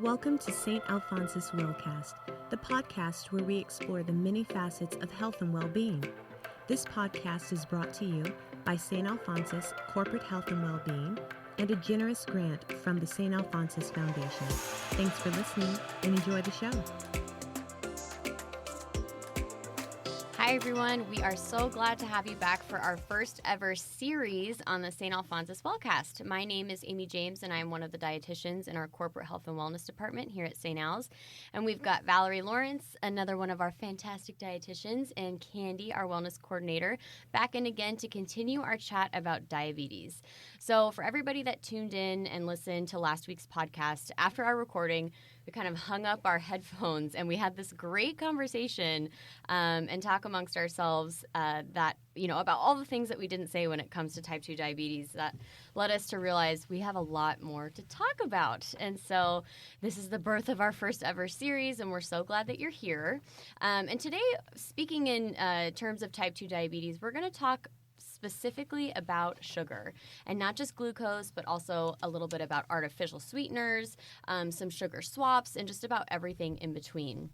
Welcome to St. Alphonsus Willcast, the podcast where we explore the many facets of health and well-being. This podcast is brought to you by St. Alphonsus Corporate Health and Wellbeing and a generous grant from the St. Alphonsus Foundation. Thanks for listening and enjoy the show. Hi, everyone. We are so glad to have you back for our first ever series on the St. Alphonsus Wellcast. My name is Amy James, and I am one of the dietitians in our Corporate Health and Wellness Department here at St. Al's. And we've got Valerie Lawrence, another one of our fantastic dietitians, and Candi, our wellness coordinator, back in again to continue our chat about diabetes. So for everybody that tuned in and listened to last week's podcast, after our recording, we kind of hung up our headphones and we had this great conversation and talk amongst ourselves about all the things that we didn't say when it comes to type 2 diabetes that led us to realize we have a lot more to talk about. And so this is the birth of our first ever series, and we're so glad that you're here. And today, speaking in terms of type 2 diabetes, we're going to talk specifically about sugar, and not just glucose, but also a little bit about artificial sweeteners, some sugar swaps, and just about everything in between.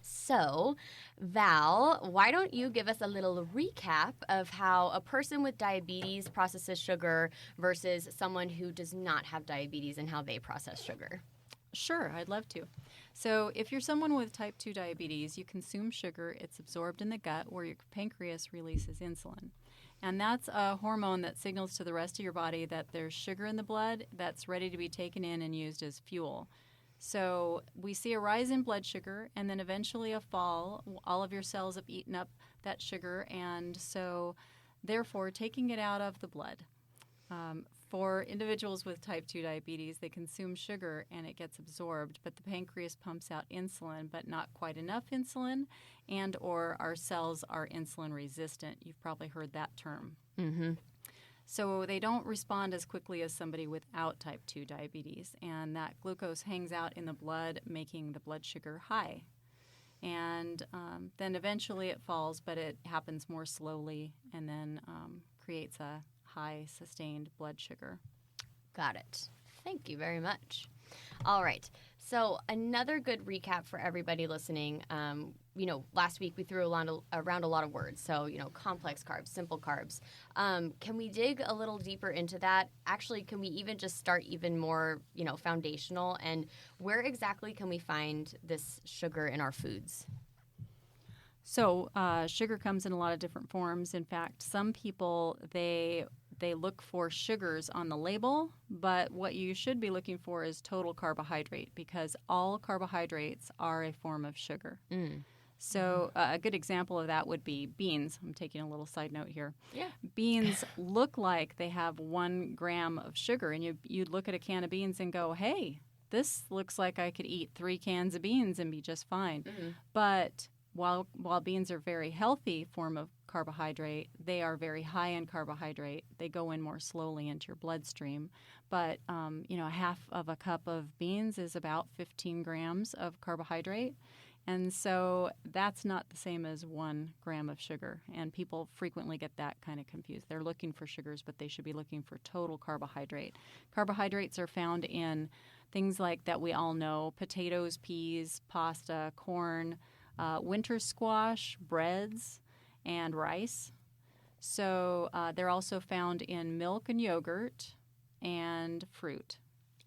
So, Val, why don't you give us a little recap of how a person with diabetes processes sugar versus someone who does not have diabetes and how they process sugar? Sure, I'd love to. So if you're someone with type 2 diabetes, you consume sugar, it's absorbed in the gut where your pancreas releases insulin. And that's a hormone that signals to the rest of your body that there's sugar in the blood that's ready to be taken in and used as fuel. So we see a rise in blood sugar and then eventually a fall. All of your cells have eaten up that sugar, and so therefore taking it out of the blood. For individuals with type 2 diabetes, they consume sugar and it gets absorbed, but the pancreas pumps out insulin, but not quite enough insulin, and or our cells are insulin resistant. You've probably heard that term. Mm-hmm. So they don't respond as quickly as somebody without type 2 diabetes, and that glucose hangs out in the blood, making the blood sugar high. And then eventually it falls, but it happens more slowly and then creates a high sustained blood sugar. Got it. Thank you very much. All right. So another good recap for everybody listening. Last week we threw around a lot of words. So, complex carbs, simple carbs. Can we dig a little deeper into that? Actually, can we even just start even more, foundational? And where exactly can we find this sugar in our foods? So sugar comes in a lot of different forms. In fact, some people, they look for sugars on the label, but what you should be looking for is total carbohydrate, because all carbohydrates are a form of sugar. Mm. So a good example of that would be beans. I'm taking a little side note here. Yeah. Beans look like they have 1 gram of sugar, and you'd look at a can of beans and go, hey, this looks like I could eat 3 cans of beans and be just fine. Mm-hmm. But while beans are a very healthy form of carbohydrate, they are very high in carbohydrate. They go in more slowly into your bloodstream. But, a half of a cup of beans is about 15 grams of carbohydrate. And so that's not the same as 1 gram of sugar. And people frequently get that kind of confused. They're looking for sugars, but they should be looking for total carbohydrate. Carbohydrates are found in things like that we all know: potatoes, peas, pasta, corn, winter squash, breads, and rice. So they're also found in milk and yogurt and fruit.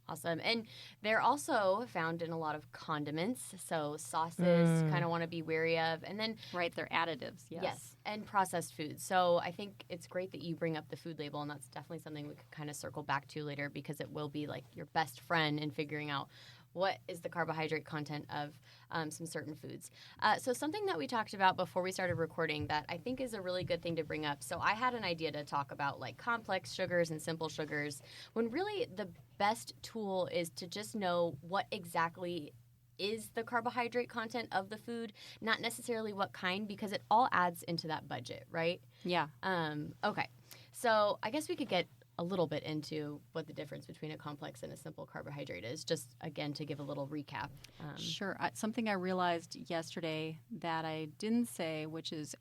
Awesome. And they're also found in a lot of condiments. So sauces, kind of want to be wary of. And then Right, they're additives, yes. Yes, and processed foods. So I think it's great that you bring up the food label, and that's definitely something we could kind of circle back to later, because it will be like your best friend in figuring out what is the carbohydrate content of some certain foods. So something that we talked about before we started recording that I think is a really good thing to bring up. So I had an idea to talk about like complex sugars and simple sugars, when really the best tool is to just know what exactly is the carbohydrate content of the food, not necessarily what kind, because it all adds into that budget, right? Yeah. Okay. So I guess we could get a little bit into what the difference between a complex and a simple carbohydrate is, just again to give a little recap. Sure. Something I realized yesterday that I didn't say, which is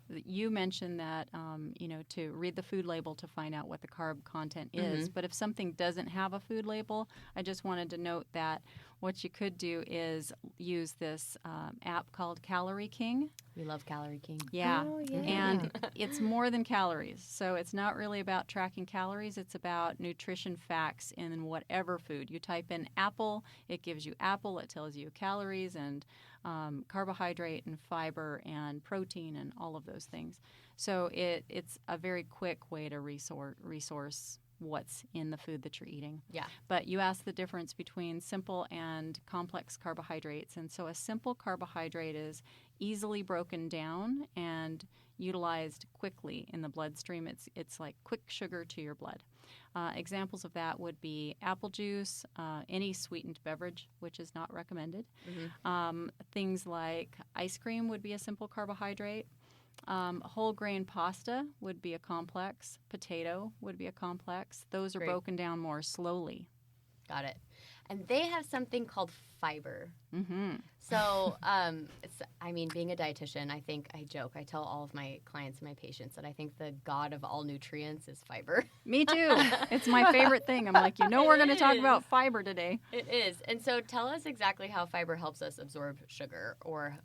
you mentioned that, to read the food label to find out what the carb content is. Mm-hmm. But if something doesn't have a food label, I just wanted to note that what you could do is use this app called Calorie King. We love Calorie King. Yeah. Oh, yeah. And it's more than calories. So it's not really about tracking calories. It's about nutrition facts in whatever food. You type in apple, it gives you apple. It tells you calories and carbohydrate and fiber and protein and all of those things. So it's a very quick way to resource what's in the food that you're eating. Yeah. But you asked the difference between simple and complex carbohydrates. And so a simple carbohydrate is easily broken down and utilized quickly in the bloodstream. It's like quick sugar to your blood. Examples of that would be apple juice, any sweetened beverage, which is not recommended. Things like ice cream would be a simple carbohydrate. Whole grain pasta would be a complex. Potato would be a complex. Those are Great. broken down more slowly. Got it. And they have something called fiber. Mm-hmm. So, being a dietitian, I joke. I tell all of my clients and my patients that I think the god of all nutrients is fiber. Me too. It's my favorite thing. I'm like, we're going to talk about fiber today. It is. And so tell us exactly how fiber helps us absorb sugar or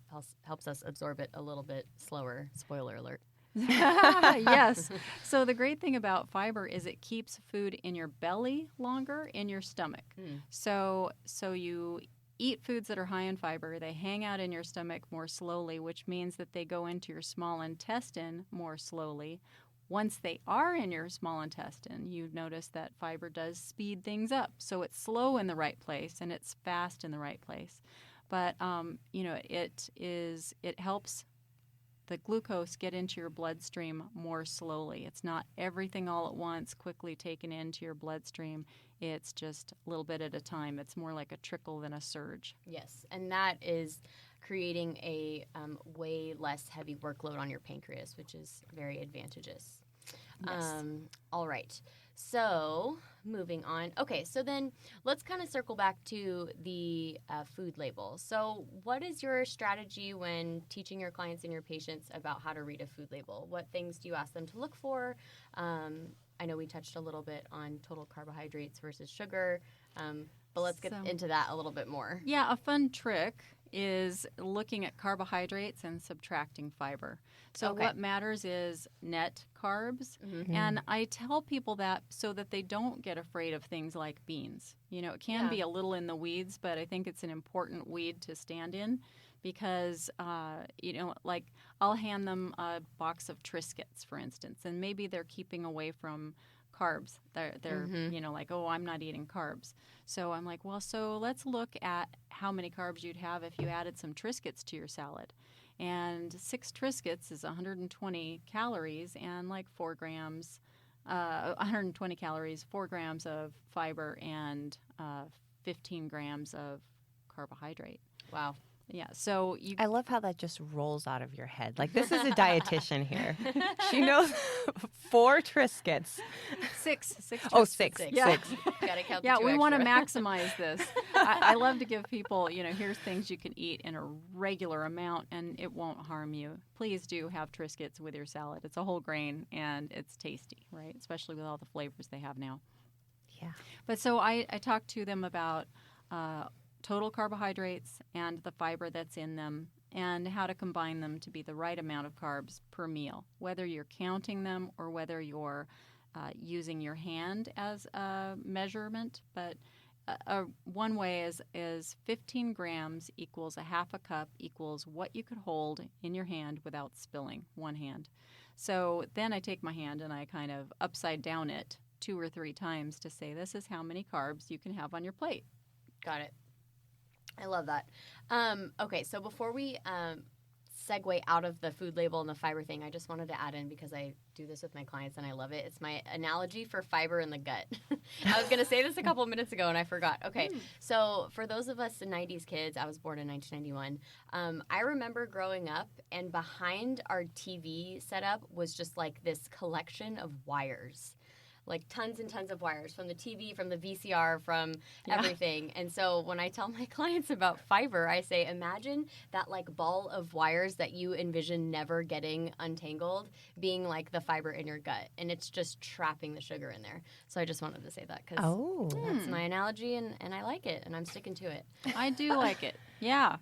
helps us absorb it a little bit slower. Spoiler alert. Yes. So the great thing about fiber is it keeps food in your belly longer, in your stomach. So you eat foods that are high in fiber. They hang out in your stomach more slowly, which means that they go into your small intestine more slowly. Once they are in your small intestine, you notice that fiber does speed things up. So it's slow in the right place and it's fast in the right place. But it helps the glucose get into your bloodstream more slowly. It's not everything all at once quickly taken into your bloodstream. It's just a little bit at a time. It's more like a trickle than a surge. Yes, and that is creating a way less heavy workload on your pancreas, which is very advantageous. Yes. All right. So moving on. Okay, so then let's kind of circle back to the food label. So what is your strategy when teaching your clients and your patients about how to read a food label? What things do you ask them to look for? I know we touched a little bit on total carbohydrates versus sugar, but let's get into that a little bit more. Yeah, a fun trick is looking at carbohydrates and subtracting fiber. So what matters is net carbs. And I tell people that so that they don't get afraid of things like beans. It can be a little in the weeds, but I think it's an important weed to stand in because, like I'll hand them a box of Triscuits, for instance, and maybe they're keeping away from carbs. They're like, oh, I'm not eating carbs. So I'm like, well, so let's look at how many carbs you'd have if you added some Triscuits to your salad. And 6 Triscuits is 120 calories and like 4 grams, 120 calories, 4 grams of fiber, and 15 grams of carbohydrate. Wow. Yeah, so I love how that just rolls out of your head. Like, this is a dietitian here. She knows 4 Triscuits. 6. Oh, 6. Yeah. 6. Gotta count the Yeah, 2 we want to extra. maximize this. I love to give people, here's things you can eat in a regular amount and it won't harm you. Please do have Triscuits with your salad. It's a whole grain and it's tasty, right? Especially with all the flavors they have now. Yeah. But so I talk to them about total carbohydrates and the fiber that's in them and how to combine them to be the right amount of carbs per meal, whether you're counting them or whether you're using your hand as a measurement. But one way is 15 grams equals a half a cup equals what you could hold in your hand without spilling, one hand. So then I take my hand and I kind of upside down it 2 or 3 times to say this is how many carbs you can have on your plate. Got it. I love that. Okay, so before we segue out of the food label and the fiber thing, I just wanted to add in, because I do this with my clients and I love it. It's my analogy for fiber in the gut. I was going to say this a couple of minutes ago and I forgot. Okay, so for those of us 90s kids, I was born in 1991. I remember growing up and behind our TV setup was just like this collection of wires. like tons and tons of wires from the TV, from the VCR, from everything. And so when I tell my clients about fiber, I say, imagine that like ball of wires that you envision never getting untangled being like the fiber in your gut. And it's just trapping the sugar in there. So I just wanted to say that because that's my analogy and I like it and I'm sticking to it. I do like it. Yeah.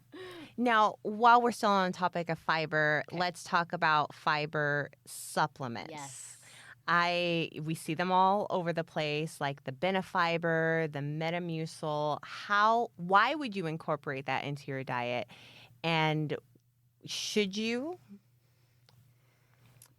Now, while we're still on the topic of fiber, let's talk about fiber supplements. Yes. We see them all over the place, like the Benefiber, the Metamucil. Why would you incorporate that into your diet? And should you?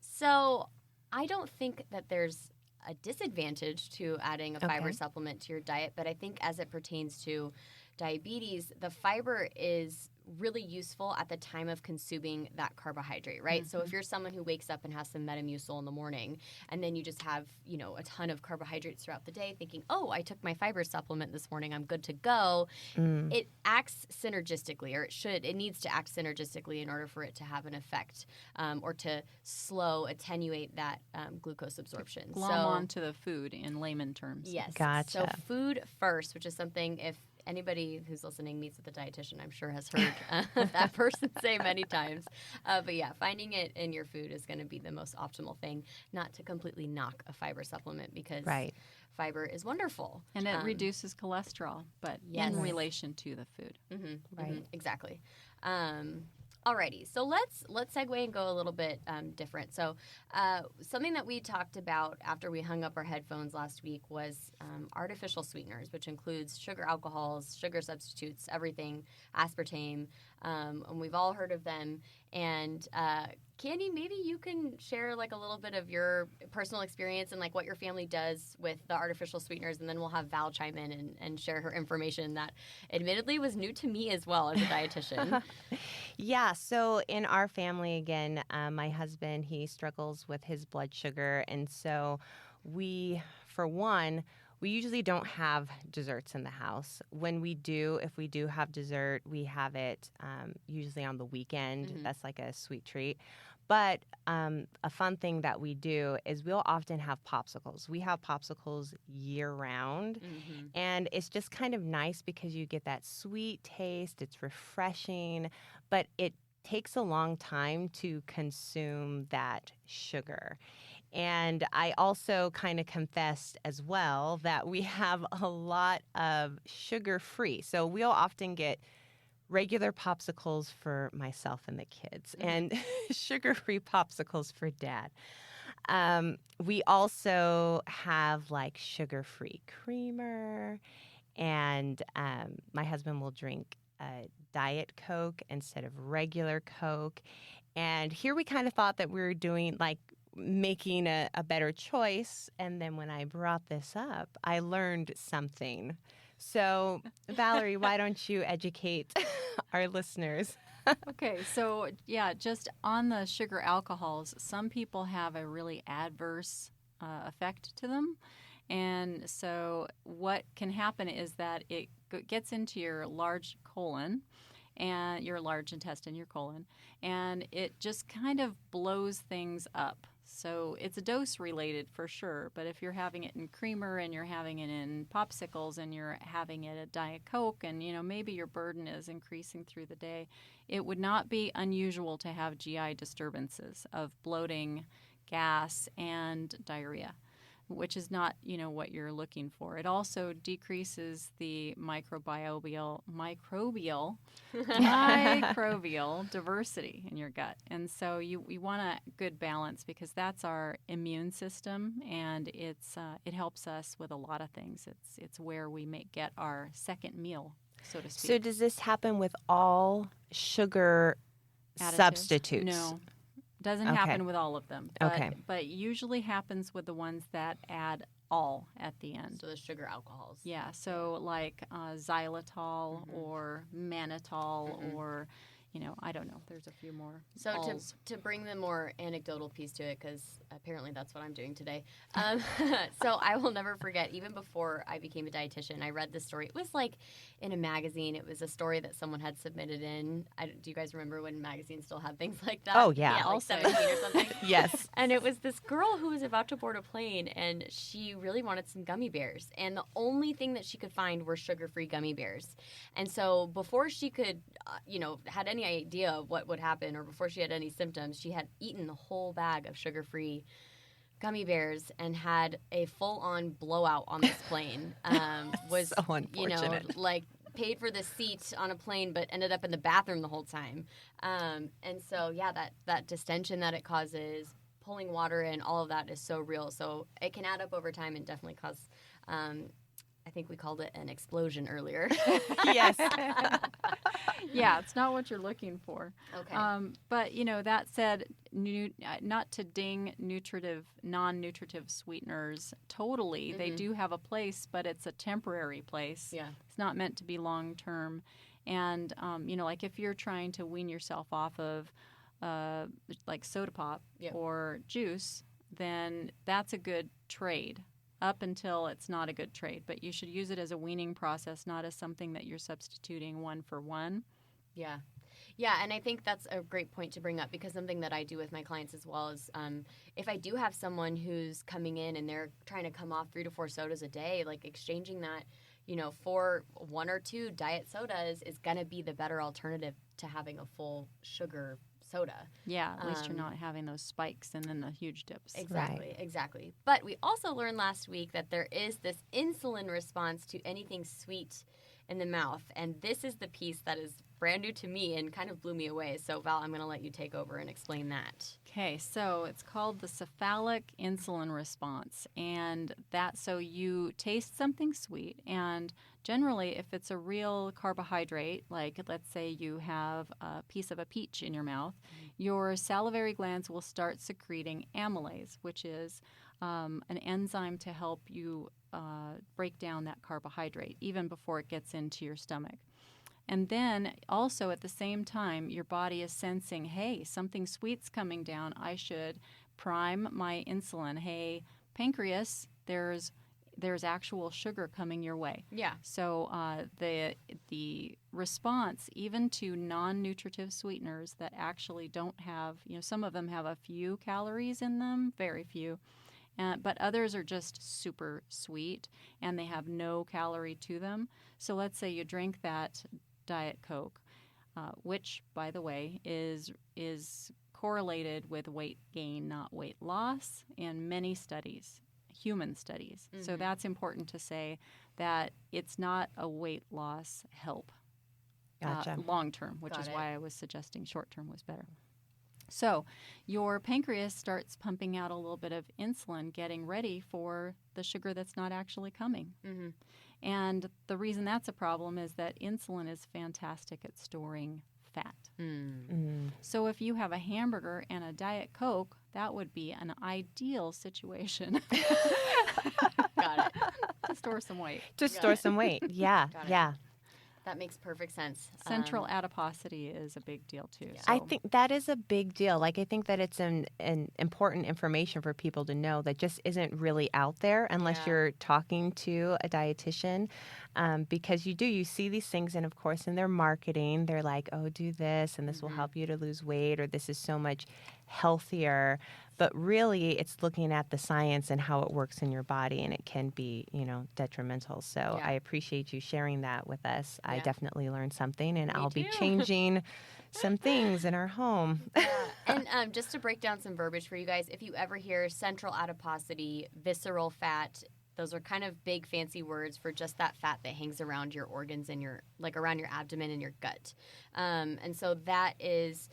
So I don't think that there's a disadvantage to adding a fiber supplement to your diet, but I think as it pertains to diabetes, the fiber is really useful at the time of consuming that carbohydrate, right? So if you're someone who wakes up and has some Metamucil in the morning and then you just have, a ton of carbohydrates throughout the day thinking, oh, I took my fiber supplement this morning, I'm good to go. It acts synergistically, or it needs to act synergistically in order for it to have an effect or to attenuate that glucose absorption. Glom onto the food in layman terms. Yes. Gotcha. So food first, which is something if anybody who's listening meets with a dietitian, I'm sure has heard that person say many times. But yeah, finding it in your food is going to be the most optimal thing, not to completely knock a fiber supplement because fiber is wonderful. And it reduces cholesterol, but in relation to the food. Exactly. Alrighty, so let's segue and go a little bit different. So something that we talked about after we hung up our headphones last week was artificial sweeteners, which includes sugar alcohols, sugar substitutes, everything, aspartame, and we've all heard of them. And Candi, maybe you can share like a little bit of your personal experience and like what your family does with the artificial sweeteners, and then we'll have Val chime in and share her information that admittedly was new to me as well as a dietitian. Yeah, so in our family, again, my husband, he struggles with his blood sugar, and so we usually don't have desserts in the house. When we do, if we do have dessert, we have it usually on the weekend. That's like a sweet treat. But a fun thing that we do is we'll often have popsicles. We have popsicles year-round, and it's just kind of nice because you get that sweet taste. It's refreshing, but it takes a long time to consume that sugar. And I also kind of confessed as well that we have a lot of sugar-free. So we'll often get regular popsicles for myself and the kids and sugar-free popsicles for Dad. We also have like sugar-free creamer, and my husband will drink Diet Coke instead of regular Coke. And here we kind of thought that we were doing like making a better choice. And then when I brought this up, I learned something. So, Valerie, why don't you educate our listeners? Okay, so yeah, just on the sugar alcohols, some people have a really adverse effect to them. And so what can happen is that it gets into your large colon and your large intestine, your colon, and it just kind of blows things up. So it's a dose related for sure, but if you're having it in creamer and you're having it in popsicles and you're having it at Diet Coke and maybe your burden is increasing through the day, it would not be unusual to have GI disturbances of bloating, gas, and diarrhea, which is not, what you're looking for. It also decreases the microbial diversity in your gut. And so we want a good balance because that's our immune system, and it helps us with a lot of things. It's where we get our second meal, so to speak. So does this happen with all sugar substitutes? No. Doesn't happen with all of them, but usually happens with the ones that add all at the end. So the sugar alcohols. Yeah, so like xylitol or mannitol or I don't know. There's a few more. So alls. to bring the more anecdotal piece to it, because apparently that's what I'm doing today. So I will never forget, even before I became a dietitian, I read this story. It was like in a magazine. It was a story that someone had submitted in. Do you guys remember when magazines still had things like that? Oh, yeah. Like Also. 17 or something. Yes. And it was this girl who was about to board a plane, and she really wanted some gummy bears. And the only thing that she could find were sugar-free gummy bears. And so before she could, had any idea of what would happen, or before she had any symptoms, she had eaten the whole bag of sugar-free gummy bears and had a full-on blowout on this plane. Was So unfortunate. Paid for the seat on a plane, but ended up in the bathroom the whole time. And so, yeah, that distension that it causes, pulling water in, all of that is so real. So it can add up over time and definitely cause, I think we called it an explosion earlier. Yes. Yeah, it's not what you're looking for. Okay. But, that said, not to ding non-nutritive sweeteners totally. They do have a place, but it's a temporary place. Yeah. It's not meant to be long-term. And, like if you're trying to wean yourself off of like soda pop or juice, then that's a good trade up until it's not a good trade. But you should use it as a weaning process, not as something that you're substituting one for one. Yeah. Yeah, and I think that's a great point to bring up, because something that I do with my clients as well is if I do have someone who's coming in and they're trying to come off 3 to 4 sodas a day, like exchanging that, for 1 or 2 diet sodas is going to be the better alternative to having a full sugar soda. Yeah, at least you're not having those spikes and then the huge dips. Exactly. But we also learned last week that there is this insulin response to anything sweet in the mouth. And this is the piece that is brand new to me and kind of blew me away. So, Val, I'm going to let you take over and explain that. Okay, so it's called the cephalic insulin response. And so you taste something sweet, and generally, if it's a real carbohydrate, like let's say you have a piece of a peach in your mouth, your salivary glands will start secreting amylase, which is an enzyme to help you break down that carbohydrate even before it gets into your stomach. And then also at the same time, your body is sensing, hey, something sweet's coming down. I should prime my insulin. Hey, pancreas, there's actual sugar coming your way. Yeah. So the response, even to non-nutritive sweeteners that actually don't have, some of them have a few calories in them, very few, but others are just super sweet and they have no calorie to them. So let's say you drink that Diet Coke, which, by the way, is correlated with weight gain, not weight loss, in many studies. Human studies. Mm-hmm. So that's important to say, that it's not a weight loss help long term, which is why I was suggesting short term was better. So your pancreas starts pumping out a little bit of insulin, getting ready for the sugar that's not actually coming. Mm-hmm. And the reason that's a problem is that insulin is fantastic at storing fat. So if you have a hamburger and a Diet Coke, that would be an ideal situation. Got it. To store some weight. Store some weight. Yeah. Yeah. That makes perfect sense. Central adiposity is a big deal, too. Yeah. So. I think that is a big deal. I think that it's an important information for people to know that just isn't really out there unless you're talking to a dietitian, because you see these things, and of course in their marketing, they're like, oh, do this, and this will help you to lose weight, or this is so much healthier. But really, it's looking at the science and how it works in your body, and it can be, detrimental. So I appreciate you sharing that with us. I definitely learned something, and I'll be changing some things in our home. And just to break down some verbiage for you guys, if you ever hear central adiposity, visceral fat, those are kind of big fancy words for just that fat that hangs around your organs and around your abdomen and your gut. And so that is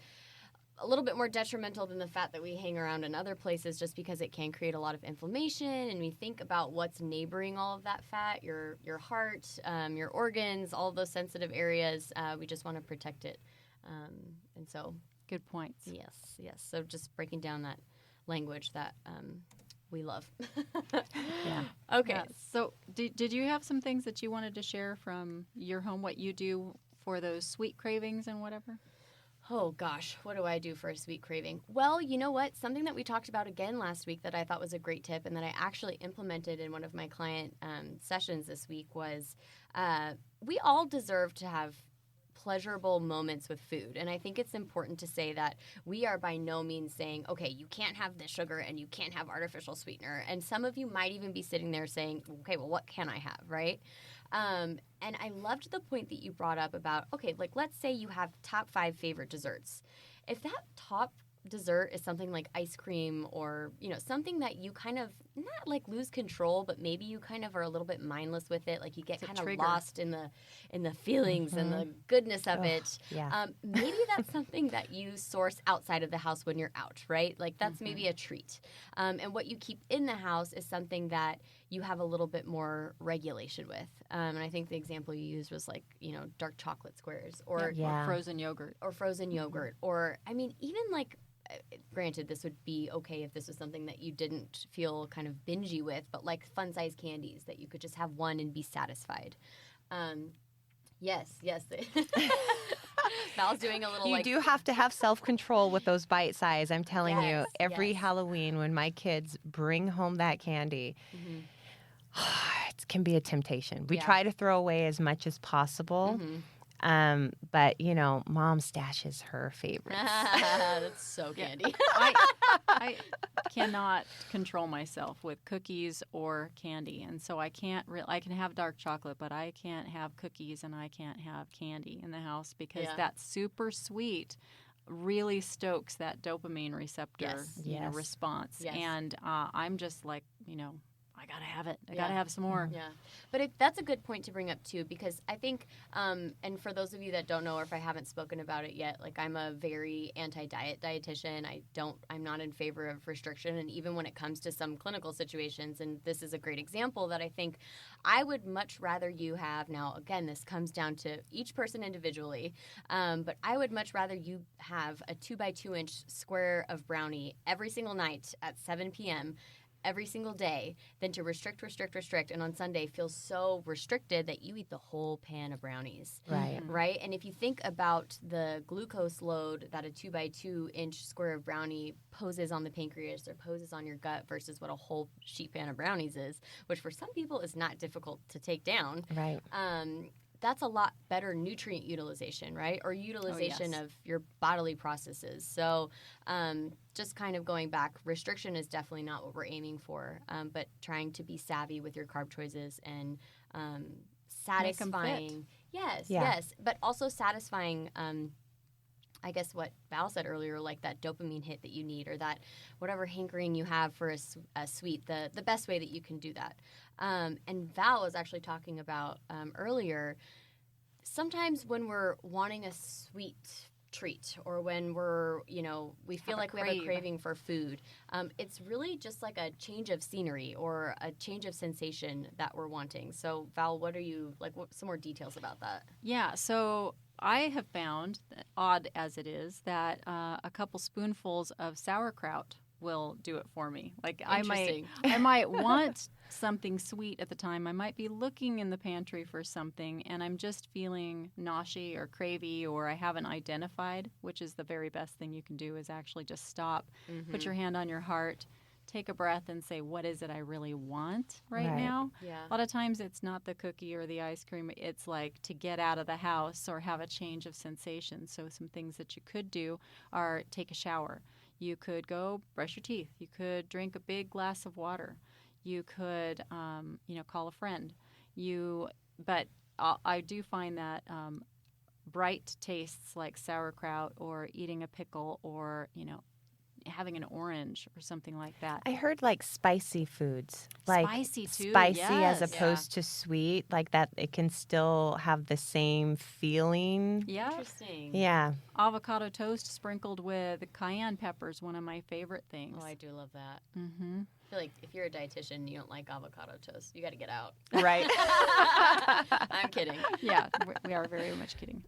a little bit more detrimental than the fat that we hang around in other places, just because it can create a lot of inflammation. And we think about what's neighboring all of that fat, your heart, your organs, all of those sensitive areas. We just want to protect it. And so, good points. Yes. So just breaking down that language that we love. Yeah. Okay. Yeah. So did you have some things that you wanted to share from your home, what you do for those sweet cravings and whatever? Oh gosh, what do I do for a sweet craving? Well, you know what? Something that we talked about again last week that I thought was a great tip and that I actually implemented in one of my client sessions this week was we all deserve to have pleasurable moments with food. And I think it's important to say that we are by no means saying, okay, you can't have this sugar and you can't have artificial sweetener. And some of you might even be sitting there saying, okay, well, what can I have, right? And I loved the point that you brought up about, okay, like let's say you have top 5 favorite desserts. If that top dessert is something like ice cream or, something that you kind of not like lose control, but maybe you kind of are a little bit mindless with it. Like you get kind of lost in the feelings and the goodness of it. Yeah. Maybe that's something that you source outside of the house when you're out, right? Like that's maybe a treat. And what you keep in the house is something that you have a little bit more regulation with. And I think the example you used was like, dark chocolate squares or frozen yogurt. Or, I mean, even like, granted, this would be okay if this was something that you didn't feel kind of bingey with, but like fun-sized candies that you could just have one and be satisfied. Yes. Val's doing a little You do have to have self-control with those bite size. I'm telling you, every Halloween when my kids bring home that candy, it can be a temptation. We try to throw away as much as possible. But mom stashes her favorites. That's so candy. I cannot control myself with cookies or candy, and so I can't. I can have dark chocolate, but I can't have cookies and I can't have candy in the house because that super sweet really stokes that dopamine receptor response. Yes. And I'm just like I gotta have it. I gotta have some more. Yeah, but that's a good point to bring up too, because I think, and for those of you that don't know, or if I haven't spoken about it yet, like I'm a very anti-diet dietitian. I'm not in favor of restriction, and even when it comes to some clinical situations, and this is a great example that I think I would much rather you have. Now, again, this comes down to each person individually, but I would much rather you have a 2x2 inch square of brownie every single night at 7 p.m. every single day than to restrict, and on Sunday feel so restricted that you eat the whole pan of brownies. Right? And if you think about the glucose load that a 2x2 inch square of brownie poses on the pancreas or poses on your gut versus what a whole sheet pan of brownies is, which for some people is not difficult to take down. Right. That's a lot better nutrient utilization, right? Or utilization of your bodily processes. So just kind of going back, restriction is definitely not what we're aiming for, but trying to be savvy with your carb choices and satisfying. Yes. But also satisfying, I guess what Val said earlier, like that dopamine hit that you need or that whatever hankering you have for a sweet, the best way that you can do that. And Val was actually talking about earlier, sometimes when we're wanting a sweet treat or when we're, we feel like we have a craving for food, it's really just like a change of scenery or a change of sensation that we're wanting. So Val, what are you, some more details about that? Yeah, so I have found, odd as it is, that a couple spoonfuls of sauerkraut will do it for me. Like I might want something sweet at the time. I might be looking in the pantry for something and I'm just feeling nausea or cravey or I haven't identified, which is the very best thing you can do is actually just stop, put your hand on your heart, take a breath and say, what is it I really want right now? Yeah. A lot of times it's not the cookie or the ice cream. It's like to get out of the house or have a change of sensation. So some things that you could do are take a shower. You could go brush your teeth. You could drink a big glass of water. You could, call a friend. But I do find that bright tastes like sauerkraut or eating a pickle or, having an orange or something like that. I heard like spicy foods. Like spicy too. Spicy yes. as opposed to sweet. Like that it can still have the same feeling. Yeah. Interesting. Yeah. Avocado toast sprinkled with cayenne pepper is one of my favorite things. Oh, I do love that. Mm-hmm. I feel like if you're a dietitian and you don't like avocado toast, you got to get out. Right. I'm kidding. Yeah, we are very much kidding.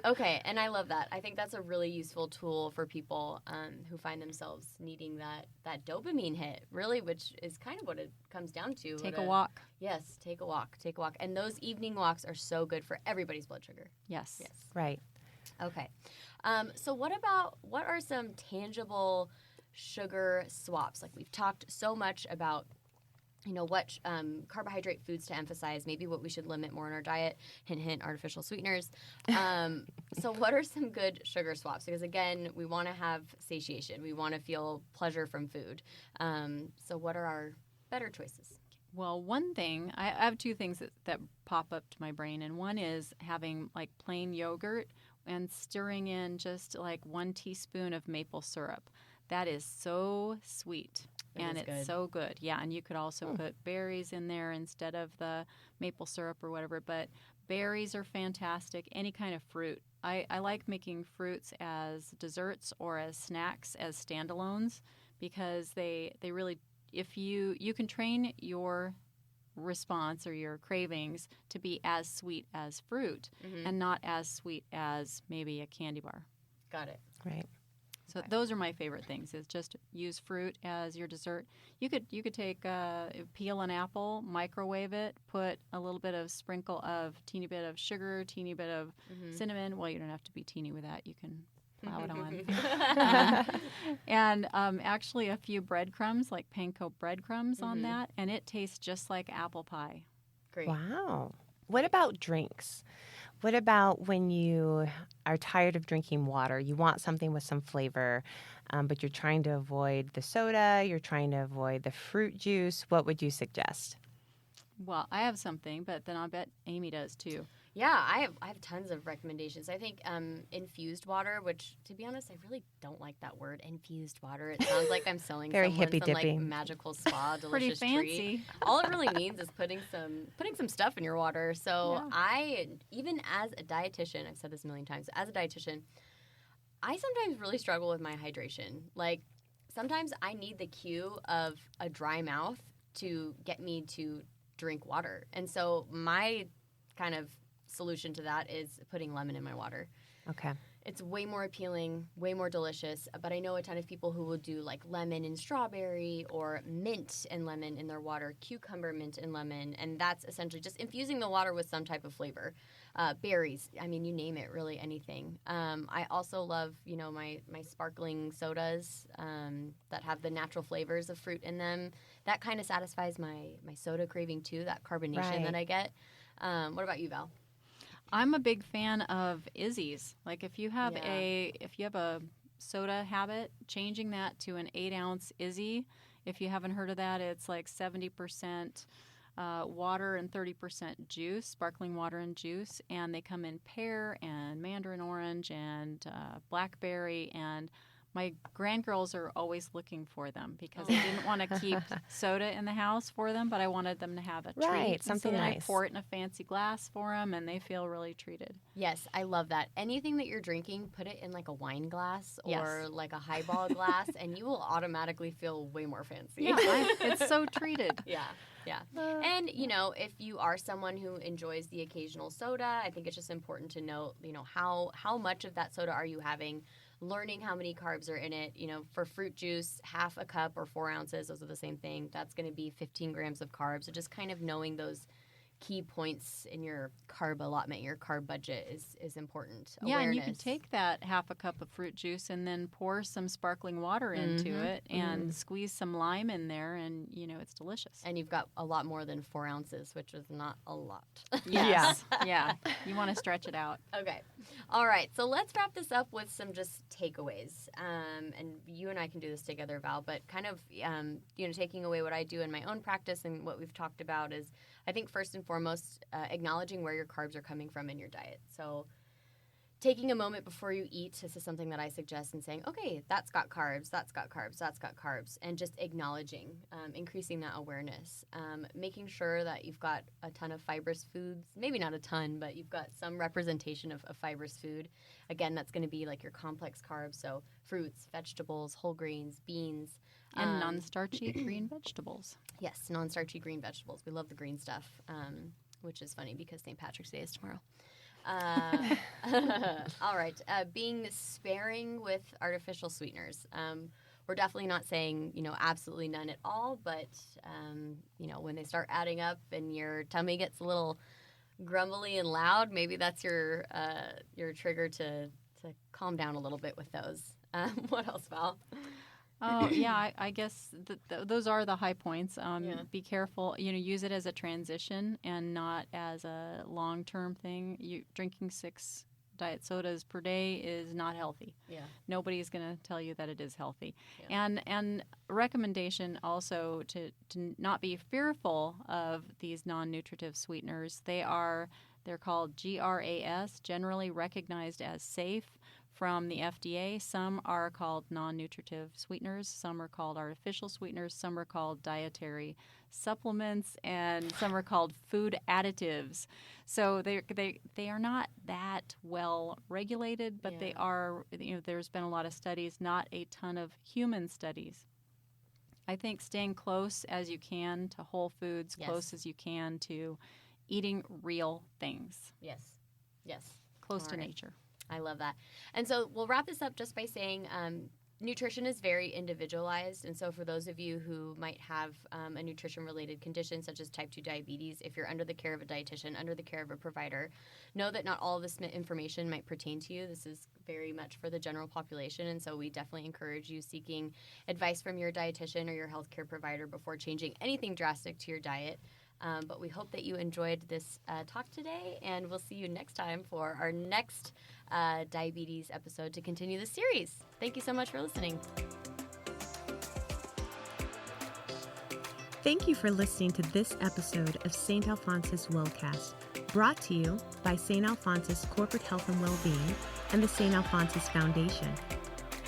Okay, and I love that. I think that's a really useful tool for people who find themselves needing that dopamine hit, really, which is kind of what it comes down to. Take a walk. Yes, take a walk. And those evening walks are so good for everybody's blood sugar. Yes. Right. Okay. So what are some tangible sugar swaps? Like we've talked so much about, what carbohydrate foods to emphasize, maybe what we should limit more in our diet, hint, hint, artificial sweeteners. So what are some good sugar swaps? Because, again, we want to have satiation. We want to feel pleasure from food. So what are our better choices? Well, one thing, I have two things that pop up to my brain, and one is having like plain yogurt and stirring in just like 1 teaspoon of maple syrup. That is so sweet. And it's good. so good. Yeah, and you could also put berries in there instead of the maple syrup or whatever, but berries are fantastic. Any kind of fruit. I like making fruits as desserts or as snacks, as standalones, because they really, if you can train your response or your cravings to be as sweet as fruit and not as sweet as maybe a candy bar. Got it. Right. So those are my favorite things. Is just use fruit as your dessert. You could take peel an apple, microwave it, put a little bit of teeny bit of sugar, teeny bit of cinnamon. Well, you don't have to be teeny with that. You can plow it on. And actually a few breadcrumbs, like panko breadcrumbs on that, and it tastes just like apple pie. Great. Wow. What about drinks? What about when you are tired of drinking water? You want something with some flavor, but you're trying to avoid the soda, you're trying to avoid the fruit juice. What would you suggest? Well, I have something, but then I'll bet Amy does too. Yeah, I have tons of recommendations. I think infused water, which, to be honest, I really don't like that word, infused water. It sounds like I'm selling Very someone some hippy-dippy. like magical spa Pretty delicious fancy. treat. All it really means is putting some stuff in your water. So even as a dietitian, I've said this a million times, as a dietitian, I sometimes really struggle with my hydration. Like sometimes I need the cue of a dry mouth to get me to drink water. And so my kind of solution to that is putting lemon in my water. Okay. It's way more appealing, way more delicious, but I know a ton of people who will do like lemon and strawberry or mint and lemon in their water, cucumber, mint and lemon, and that's essentially just infusing the water with some type of flavor. Berries, I mean, you name it, really anything. I also love, my sparkling sodas that have the natural flavors of fruit in them. That kind of satisfies my soda craving too, that carbonation that I get. What about you, Val? I'm a big fan of Izzy's. Like if you have a soda habit, changing that to an 8-ounce Izzy. If you haven't heard of that, it's like 70% water and 30% juice, sparkling water and juice, and they come in pear and mandarin orange and blackberry. And my grandgirls are always looking for them because I didn't want to keep soda in the house for them, but I wanted them to have a treat. Right, something so then nice. I pour it in a fancy glass for them, and they feel really treated. Yes, I love that. Anything that you're drinking, put it in like a wine glass or like a highball glass, and you will automatically feel way more fancy. Yeah, it's so treated. Yeah. And, if you are someone who enjoys the occasional soda, I think it's just important to note, how much of that soda are you having, learning how many carbs are in it. For fruit juice, half a cup or 4 ounces, those are the same thing. That's going to be 15 grams of carbs. So just kind of knowing those key points in your carb allotment, your carb budget is important. Yeah, Awareness. and you can take that half a cup of fruit juice and then pour some sparkling water into it and squeeze some lime in there, and it's delicious. And you've got a lot more than 4 ounces, which is not a lot. Yes. Yeah. You want to stretch it out. Okay. All right. So let's wrap this up with some just takeaways. And you and I can do this together, Val, but kind of, taking away what I do in my own practice and what we've talked about is, I think first and foremost, acknowledging where your carbs are coming from in your diet. So taking a moment before you eat, this is something that I suggest, and saying, okay, that's got carbs, that's got carbs, that's got carbs, and just acknowledging, increasing that awareness, making sure that you've got a ton of fibrous foods, maybe not a ton, but you've got some representation of fibrous food. Again, that's going to be like your complex carbs, so fruits, vegetables, whole grains, beans. And non-starchy green vegetables. Yes, non-starchy green vegetables. We love the green stuff, which is funny because St. Patrick's Day is tomorrow. All right. Being sparing with artificial sweeteners. We're definitely not saying, absolutely none at all, but, when they start adding up and your tummy gets a little grumbly and loud, maybe that's your trigger to calm down a little bit with those. What else, Val? Oh, yeah, I guess those are the high points. Yeah. Be careful, use it as a transition and not as a long-term thing. Drinking 6 diet sodas per day is not healthy. Yeah. Nobody's going to tell you that it is healthy. Yeah. And recommendation also to not be fearful of these non-nutritive sweeteners. They're called GRAS, generally recognized as safe from the FDA. Some are called non-nutritive sweeteners, some are called artificial sweeteners, some are called dietary supplements, and some are called food additives. So they are not that well regulated, but they are, there's been a lot of studies, not a ton of human studies. I think staying close as you can to whole foods, close as you can to eating real things. Yes. Close to nature. I love that. And so we'll wrap this up just by saying nutrition is very individualized. And so for those of you who might have a nutrition-related condition such as type 2 diabetes, if you're under the care of a dietitian, under the care of a provider, know that not all of this information might pertain to you. This is very much for the general population. And so we definitely encourage you seeking advice from your dietitian or your healthcare provider before changing anything drastic to your diet. But we hope that you enjoyed this talk today, and we'll see you next time for our next diabetes episode to continue the series. Thank you so much for listening. Thank you for listening to this episode of St. Alphonsus Willcast, brought to you by St. Alphonsus Corporate Health and Wellbeing and the St. Alphonsus Foundation.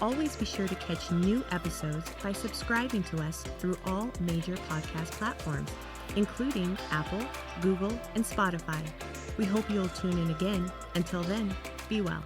Always be sure to catch new episodes by subscribing to us through all major podcast platforms, including Apple, Google, and Spotify. We hope you'll tune in again. Until then, be well.